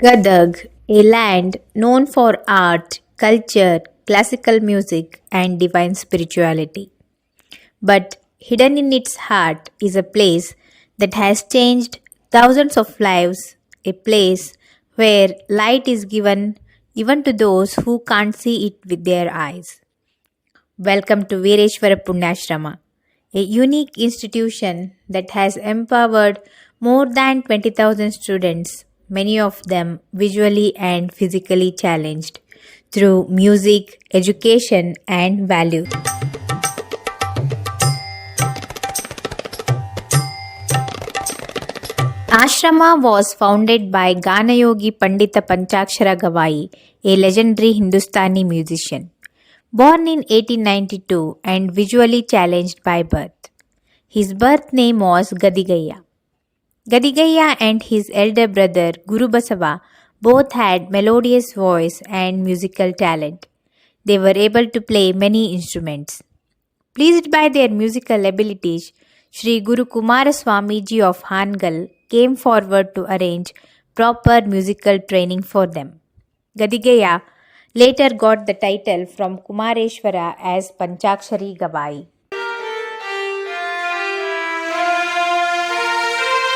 Gadag, a land known for art, culture, classical music, and divine spirituality. But hidden in its heart is a place that has changed thousands of lives, a place where light is given even to those who can't see it with their eyes. Welcome to Veereshwara Punyashrama, a unique institution that has empowered more than 20,000 students, many of them visually and physically challenged, through music, education, and values. Ashrama was founded by Ganayogi Pandit Puttaraj Gawai, a legendary Hindustani musician. Born in 1892 and visually challenged by birth. His birth name was Gadigaya. Gadigaya and his elder brother Guru Basava both had melodious voice and musical talent. They were able to play many instruments. Pleased by their musical abilities, Sri Guru Kumaraswamiji of Hangal came forward to arrange proper musical training for them. Gadigaya later got the title from Kumareshwara as Panchakshari Gawai.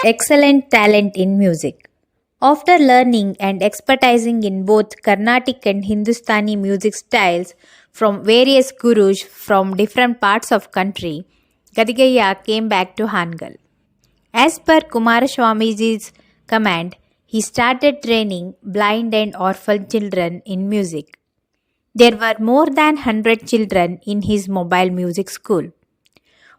Excellent talent in music. After learning and expertising in both Carnatic and Hindustani music styles from various gurus from different parts of country, Gadigaya came back to Hangal. As per Kumaraswamiji's command, he started training blind and orphan children in music. There were more than 100 children in his mobile music school.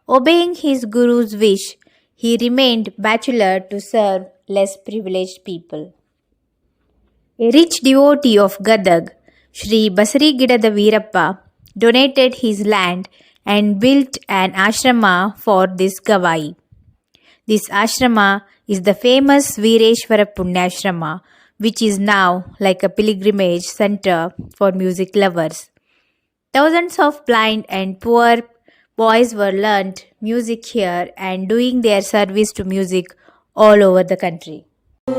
Obeying his guru's wish, he remained bachelor to serve less privileged people. A rich devotee of Gadag, Sri Basarigidada Veerappa, donated his land and built an ashrama for this Gawai. This ashrama is the famous Veereshwara Punyashrama, which is now like a pilgrimage center for music lovers. Thousands of blind and poor boys were learnt music here and doing their service to music all over the country. Om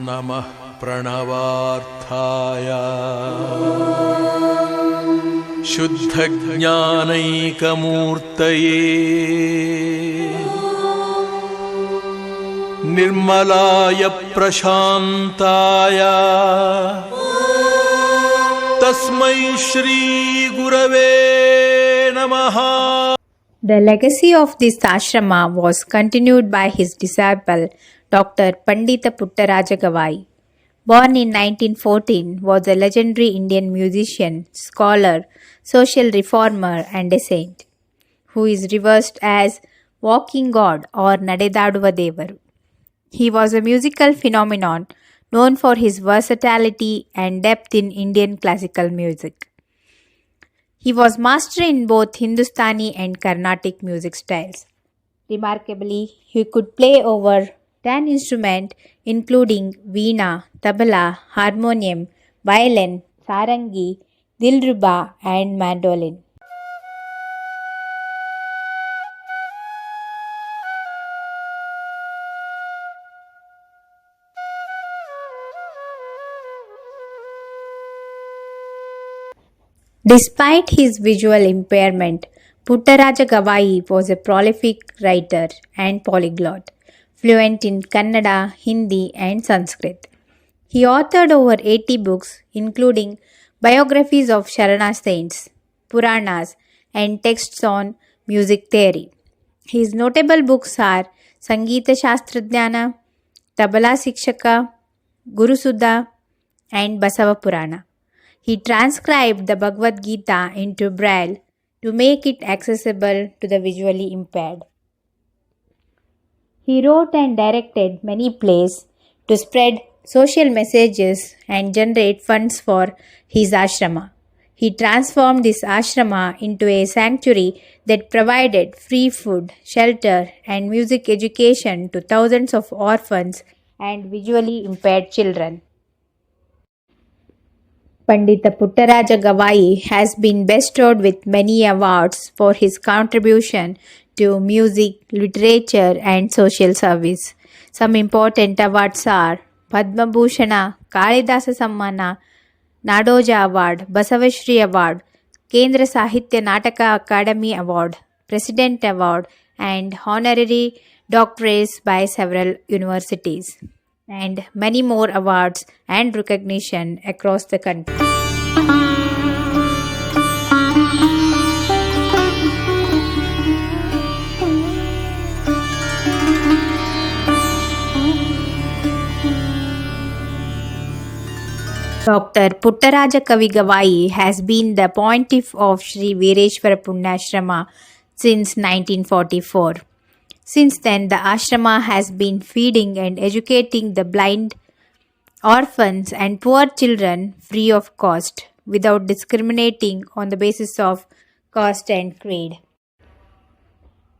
Namah Pranavarthaya Shuddha Jnanaikamurtaye Nirmalaya Prashantaya Tasmai Shri Gurave Namaha. The legacy of this ashrama was continued by his disciple Dr. Pandit Puttaraj Gawai. Born in 1914, was a legendary Indian musician, scholar, social reformer and a saint, who is reversed as Walking God or Nadedaduva Devaru. He was a musical phenomenon known for his versatility and depth in Indian classical music. He was master in both Hindustani and Carnatic music styles. Remarkably, he could play over 10 instruments including veena, tabla, harmonium, violin, sarangi, dilruba and mandolin. Despite his visual impairment, Putaraja Gawai was a prolific writer and polyglot, fluent in Kannada, Hindi and Sanskrit. He authored over 80 books including biographies of Sharana saints, Puranas and texts on music theory. His notable books are Sangeeta Shastrajnana, Tabala Sikshaka, Guru Sudha and Basava Purana. He transcribed the Bhagavad Gita into Braille to make it accessible to the visually impaired. He wrote and directed many plays to spread social messages and generate funds for his ashrama. He transformed this ashrama into a sanctuary that provided free food, shelter, and music education to thousands of orphans and visually impaired children. Pandit Puttaraj Gawai has been bestowed with many awards for his contribution to music, literature, and social service. Some important awards are Padma Bhushana, Kalidasa Sammana, Nadoja Award, Basavashri Award, Kendra Sahitya Nataka Academy Award, President Award, and honorary doctorates by several universities, and many more awards and recognition across the country. Dr. Putaraja Gawai has been the pontiff of Sri Veereshwara Punyashrama since 1944. Since then, the ashrama has been feeding and educating the blind, orphans, and poor children free of cost, without discriminating on the basis of caste and creed.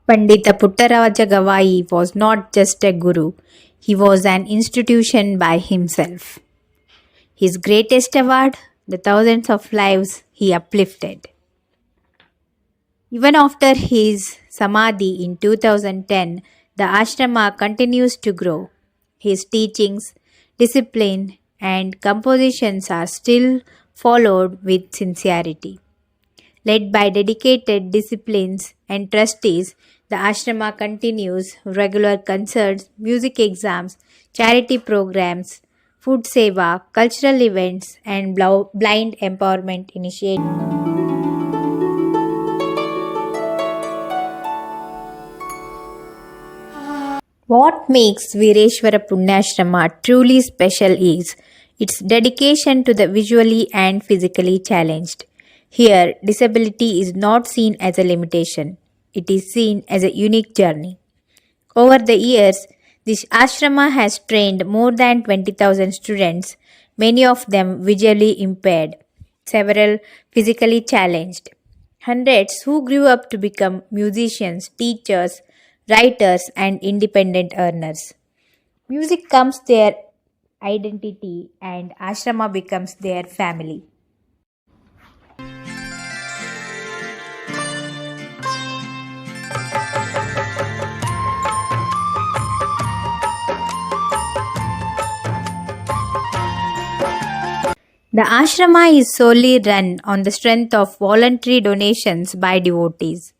Pandita Putaraja Gawai was not just a guru, he was an institution by himself. His greatest award, the thousands of lives he uplifted. Even after his samadhi in 2010, the ashrama continues to grow. His teachings, discipline, and compositions are still followed with sincerity. Led by dedicated disciplines and trustees, the ashrama continues regular concerts, music exams, charity programs, food seva, cultural events, and blind empowerment initiatives. What makes Veereshwara Punyashrama truly special is its dedication to the visually and physically challenged. Here, disability is not seen as a limitation, it is seen as a unique journey. Over the years, this ashrama has trained more than 20,000 students, many of them visually impaired, several physically challenged, hundreds who grew up to become musicians, teachers, writers, and independent earners. Music becomes their identity, and ashrama becomes their family. The ashrama is solely run on the strength of voluntary donations by devotees.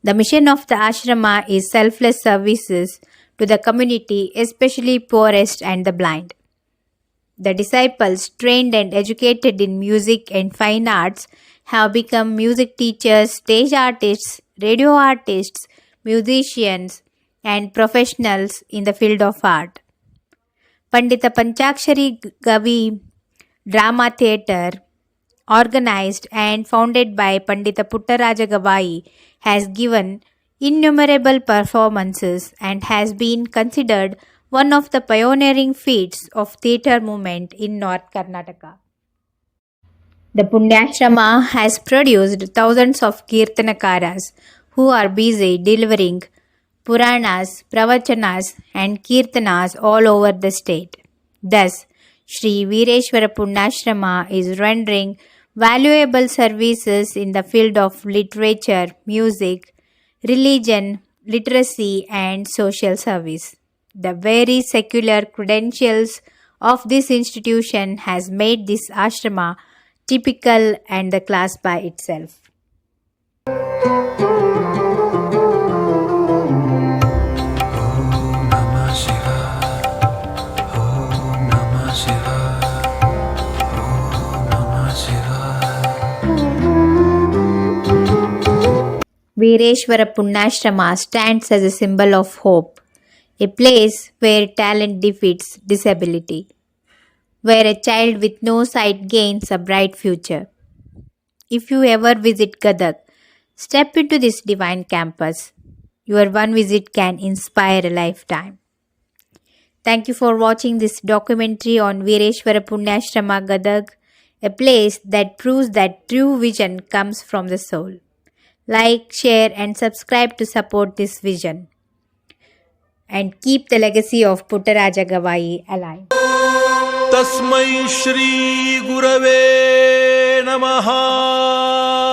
The mission of the ashrama is selfless services to the community, especially poorest and the blind. The disciples, trained and educated in music and fine arts, have become music teachers, stage artists, radio artists, musicians, and professionals in the field of art. Pandita Panchakshari Gavi Drama Theatre, organized and founded by Pandita Puttaraj Gawai, has given innumerable performances and has been considered one of the pioneering feats of theatre movement in North Karnataka. The Punyashrama has produced thousands of Kirtanakaras who are busy delivering Puranas, Pravachanas, and Kirtanas all over the state. Thus, Sri Veereshwara Punyashrama is rendering valuable services in the field of literature, music, religion, literacy, and social service. The very secular credentials of this institution has made this ashrama typical and the class by itself. Veereshwara Punyashrama stands as a symbol of hope, a place where talent defeats disability, where a child with no sight gains a bright future. If you ever visit Gadag, step into this divine campus. Your one visit can inspire a lifetime. Thank you for watching this documentary on Veereshwara Punyashrama Gadag, a place that proves that true vision comes from the soul. Like, share, and subscribe to support this vision and keep the legacy of Putaraja Gawai alive. Tasmai Shri Gurave Namaha.